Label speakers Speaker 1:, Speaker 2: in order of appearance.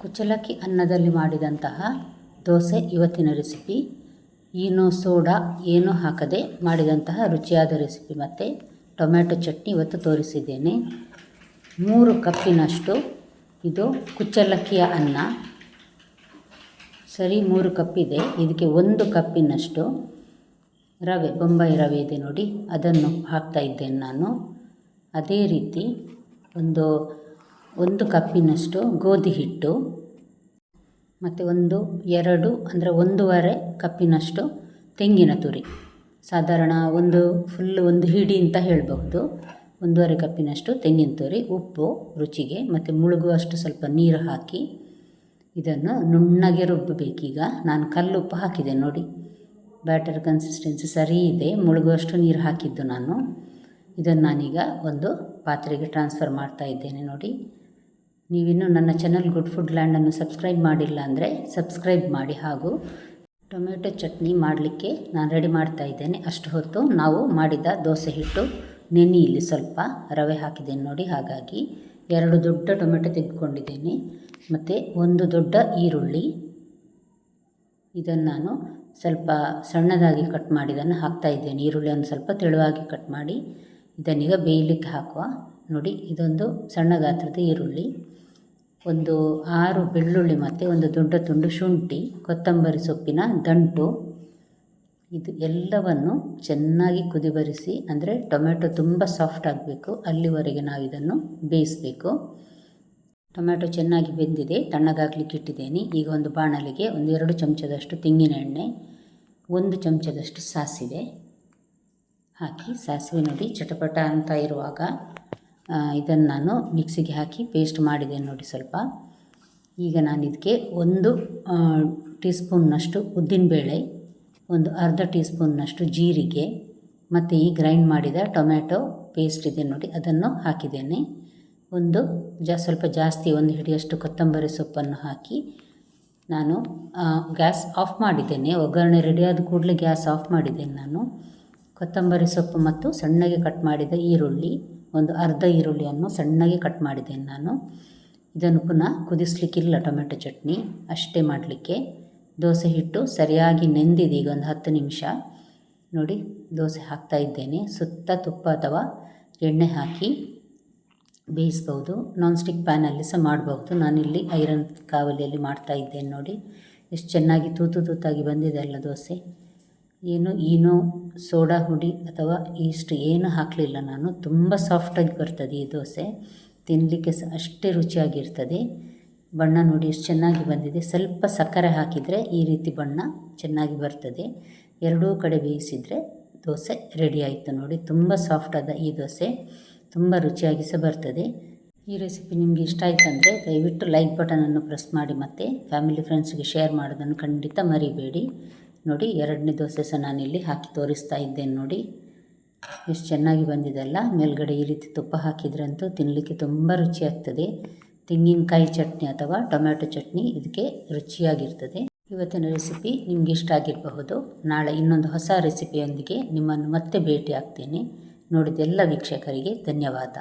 Speaker 1: ಕುಚ್ಚಲಕ್ಕಿ ಅನ್ನದಲ್ಲಿ ಮಾಡಿದಂತಹ ದೋಸೆ ಇವತ್ತಿನ ರೆಸಿಪಿ. ಏನೂ ಸೋಡಾ ಏನೂ ಹಾಕದೆ ಮಾಡಿದಂತಹ ರುಚಿಯಾದ ರೆಸಿಪಿ ಮತ್ತು ಟೊಮ್ಯಾಟೊ ಚಟ್ನಿ ಇವತ್ತು ತೋರಿಸಿದ್ದೇನೆ. 3 ಕಪ್ಪಿನಷ್ಟು ಇದು ಕುಚ್ಚಲಕ್ಕಿಯ ಅನ್ನ. ಸರಿ 3 ಕಪ್ಪಿದೆ. ಇದಕ್ಕೆ 1 ಕಪ್ಪಿನಷ್ಟು ರವೆ, ಬೊಂಬಾಯಿ ರವೆ ಇದೆ ನೋಡಿ, ಅದನ್ನು ಹಾಕ್ತಾ ಇದ್ದೇನೆ ನಾನು. ಅದೇ ರೀತಿ ಒಂದು ಕಪ್ಪಿನಷ್ಟು ಗೋಧಿ ಹಿಟ್ಟು ಮತ್ತು 2 ಅಂದರೆ 1.5 ಕಪ್ಪಿನಷ್ಟು ತೆಂಗಿನ ತುರಿ. ಸಾಧಾರಣ ಒಂದು ಹಿಡಿ ಅಂತ ಹೇಳಬಹುದು. 1.5 ಕಪ್ಪಿನಷ್ಟು ತೆಂಗಿನ ತುರಿ, ಉಪ್ಪು ರುಚಿಗೆ ಮತ್ತು ಮುಳುಗುವಷ್ಟು ಸ್ವಲ್ಪ ನೀರು ಹಾಕಿ ಇದನ್ನು ನುಣ್ಣಗೆ ರುಬ್ಬಬೇಕೀಗ. ನಾನು ಕಲ್ಲುಪ್ಪು ಹಾಕಿದೆ ನೋಡಿ. ಬ್ಯಾಟರ್ ಕನ್ಸಿಸ್ಟೆನ್ಸಿ ಸರಿ ಇದೆ, ಮುಳುಗುವಷ್ಟು ನೀರು ಹಾಕಿದ್ದು ನಾನು. ಇದನ್ನು ನಾನೀಗ ಒಂದು ಪಾತ್ರೆಗೆ ಟ್ರಾನ್ಸ್ಫರ್ ಮಾಡ್ತಾ ಇದ್ದೇನೆ ನೋಡಿ. ನೀವಿನ್ನೂ ನನ್ನ ಚಾನಲ್ ಗುಡ್ ಫುಡ್ ಲ್ಯಾಂಡನ್ನು ಸಬ್ಸ್ಕ್ರೈಬ್ ಮಾಡಿಲ್ಲ ಅಂದರೆ ಸಬ್ಸ್ಕ್ರೈಬ್ ಮಾಡಿ. ಹಾಗೂ ಟೊಮೆಟೊ ಚಟ್ನಿ ಮಾಡಲಿಕ್ಕೆ ನಾನು ರೆಡಿ ಮಾಡ್ತಾ ಇದ್ದೇನೆ. ಅಷ್ಟು ಹೊತ್ತು ನಾವು ಮಾಡಿದ ದೋಸೆ ಹಿಟ್ಟು ಇಲ್ಲಿ ಸ್ವಲ್ಪ ರವೆ ಹಾಕಿದ್ದೇನೆ ನೋಡಿ. ಹಾಗಾಗಿ 2 ದೊಡ್ಡ ಟೊಮೆಟೊ ತೆಗೆದುಕೊಂಡಿದ್ದೇನೆ ಮತ್ತು 1 ದೊಡ್ಡ ಈರುಳ್ಳಿ. ಇದನ್ನು ನಾನು ಸ್ವಲ್ಪ ಸಣ್ಣದಾಗಿ ಕಟ್ ಮಾಡಿ ಇದನ್ನು ಹಾಕ್ತಾ ಇದ್ದೇನೆ. ಈರುಳ್ಳಿಯನ್ನು ಸ್ವಲ್ಪ ತೆಳುವಾಗಿ ಕಟ್ ಮಾಡಿ ಇದನ್ನೀಗ ಬೇಯಲಿಕ್ಕೆ ಹಾಕುವ ನೋಡಿ. ಇದೊಂದು ಸಣ್ಣ ಗಾತ್ರದ ಈರುಳ್ಳಿ, 6 ಬೆಳ್ಳುಳ್ಳಿ ಮತ್ತು 1 ದೊಡ್ಡ ತುಂಡು ಶುಂಠಿ, ಕೊತ್ತಂಬರಿ ಸೊಪ್ಪಿನ ದಂಟು. ಇದು ಎಲ್ಲವನ್ನು ಚೆನ್ನಾಗಿ ಕುದಿಬರಿಸಿ, ಅಂದರೆ ಟೊಮೆಟೊ ತುಂಬ ಸಾಫ್ಟ್ ಆಗಬೇಕು ಅಲ್ಲಿವರೆಗೆ ನಾವು ಇದನ್ನು ಬೇಯಿಸಬೇಕು. ಟೊಮೆಟೊ ಚೆನ್ನಾಗಿ ಬೆಂದಿದೆ, ತಣ್ಣಗಾಗಲಿಕ್ಕೆ ಇಟ್ಟಿದ್ದೇನೆ. ಈಗ ಒಂದು ಬಾಣಲೆಗೆ 2 ಚಮಚದಷ್ಟು ತೆಂಗಿನ ಎಣ್ಣೆ, 1 ಚಮಚದಷ್ಟು ಸಾಸಿವೆ ಹಾಕಿ, ಸಾಸಿವೆ ನೋಡಿ ಚಟಪಟ ಅಂತ ಇರುವಾಗ ಇದನ್ನು ನಾನು ಮಿಕ್ಸಿಗೆ ಹಾಕಿ ಪೇಸ್ಟ್ ಮಾಡಿದ್ದೇನೆ ನೋಡಿ ಸ್ವಲ್ಪ. ಈಗ ನಾನು ಇದಕ್ಕೆ 1 ಟೀ ಸ್ಪೂನ್ನಷ್ಟು ಉದ್ದಿನಬೇಳೆ, 1 ಅರ್ಧ ಟೀ ಸ್ಪೂನ್ನಷ್ಟು ಜೀರಿಗೆ ಮತ್ತು ಈ ಗ್ರೈಂಡ್ ಮಾಡಿದ ಟೊಮ್ಯಾಟೊ ಪೇಸ್ಟ್ ಇದೆ ನೋಡಿ, ಅದನ್ನು ಹಾಕಿದ್ದೇನೆ. ಸ್ವಲ್ಪ ಜಾಸ್ತಿ 1 ಹಿಡಿಯಷ್ಟು ಕೊತ್ತಂಬರಿ ಸೊಪ್ಪನ್ನು ಹಾಕಿ ನಾನು ಗ್ಯಾಸ್ ಆಫ್ ಮಾಡಿದ್ದೇನೆ. ಒಗ್ಗರಣೆ ರೆಡಿಯಾದ ಕೂಡಲೇ ಗ್ಯಾಸ್ ಆಫ್ ಮಾಡಿದ್ದೇನೆ ನಾನು. ಕೊತ್ತಂಬರಿ ಸೊಪ್ಪು ಮತ್ತು ಸಣ್ಣಗೆ ಕಟ್ ಮಾಡಿದ ಈರುಳ್ಳಿ, 1 ಅರ್ಧ ಈರುಳ್ಳಿಯನ್ನು ಸಣ್ಣಗೆ ಕಟ್ ಮಾಡಿದ್ದೇನೆ ನಾನು. ಇದನ್ನು ಪುನಃ ಕುದಿಸ್ಲಿಕ್ಕಿಲ್ಲ, ಟೊಮೆಟೊ ಚಟ್ನಿ ಅಷ್ಟೇ ಮಾಡಲಿಕ್ಕೆ. ದೋಸೆ ಹಿಟ್ಟು ಸರಿಯಾಗಿ ನೆಂದಿದೆ. ಈಗ 10 ನಿಮಿಷ ನೋಡಿ. ದೋಸೆ ಹಾಕ್ತಾ ಇದ್ದೇನೆ. ಸುತ್ತ ತುಪ್ಪ ಅಥವಾ ಎಣ್ಣೆ ಹಾಕಿ ಬೇಯಿಸ್ಬೋದು. ನಾನ್ ಸ್ಟಿಕ್ ಪ್ಯಾನಲ್ಲಿ ಸಹ ಮಾಡಬಹುದು. ನಾನಿಲ್ಲಿ ಐರನ್ ಕಾವಲಿಯಲ್ಲಿ ಮಾಡ್ತಾ ಇದ್ದೇನೆ ನೋಡಿ. ಎಷ್ಟು ಚೆನ್ನಾಗಿ ತೂತಾಗಿ ಬಂದಿದೆ ಅಲ್ಲ ದೋಸೆ. ಏನೂ ಸೋಡಾ ಹುಡಿ ಅಥವಾ ಈಸ್ಟ್ ಏನು ಹಾಕಲಿಲ್ಲ ನಾನು. ತುಂಬ ಸಾಫ್ಟಾಗಿ ಬರ್ತದೆ ಈ ದೋಸೆ, ತಿನ್ನಲಿಕ್ಕೆ ಸಹ ಅಷ್ಟೇ ರುಚಿಯಾಗಿರ್ತದೆ. ಬಣ್ಣ ನೋಡಿ ಎಷ್ಟು ಚೆನ್ನಾಗಿ ಬಂದಿದೆ. ಸ್ವಲ್ಪ ಸಕ್ಕರೆ ಹಾಕಿದರೆ ಈ ರೀತಿ ಬಣ್ಣ ಚೆನ್ನಾಗಿ ಬರ್ತದೆ. 2 ಕಡೆ ಬೇಯಿಸಿದರೆ ದೋಸೆ ರೆಡಿ ಆಯಿತು ನೋಡಿ. ತುಂಬ ಸಾಫ್ಟಾದ ಈ ದೋಸೆ ತುಂಬ ರುಚಿಯಾಗಿ ಸಹ ಬರ್ತದೆ. ಈ ರೆಸಿಪಿ ನಿಮಗೆ ಇಷ್ಟ ಆಯ್ತಂದರೆ ದಯವಿಟ್ಟು ಲೈಕ್ ಬಟನನ್ನು ಪ್ರೆಸ್ ಮಾಡಿ ಮತ್ತು ಫ್ಯಾಮಿಲಿ ಫ್ರೆಂಡ್ಸ್ಗೆ ಶೇರ್ ಮಾಡೋದನ್ನು ಖಂಡಿತ ಮರಿಬೇಡಿ ನೋಡಿ. 2ನೇ ದೋಸೆ ಸಹ ನಾನಿಲ್ಲಿ ಹಾಕಿ ತೋರಿಸ್ತಾ ಇದ್ದೇನೆ ನೋಡಿ. ಎಷ್ಟು ಚೆನ್ನಾಗಿ ಬಂದಿದೆ ಅಲ್ಲ. ಮೇಲ್ಗಡೆ ಈ ರೀತಿ ತುಪ್ಪ ಹಾಕಿದ್ರಂತೂ ತಿನ್ನಲಿಕ್ಕೆ ತುಂಬ ರುಚಿಯಾಗ್ತದೆ. ತೆಂಗಿನಕಾಯಿ ಚಟ್ನಿ ಅಥವಾ ಟೊಮ್ಯಾಟೊ ಚಟ್ನಿ ಇದಕ್ಕೆ ರುಚಿಯಾಗಿರ್ತದೆ. ಇವತ್ತಿನ ರೆಸಿಪಿ ನಿಮ್ಗೆ ಇಷ್ಟ ಆಗಿರಬಹುದು. ನಾಳೆ ಇನ್ನೊಂದು ಹೊಸ ರೆಸಿಪಿಯೊಂದಿಗೆ ನಿಮ್ಮನ್ನು ಮತ್ತೆ ಭೇಟಿ ಆಗ್ತೇನೆ. ನೋಡಿದ ಎಲ್ಲ ವೀಕ್ಷಕರಿಗೆ ಧನ್ಯವಾದ.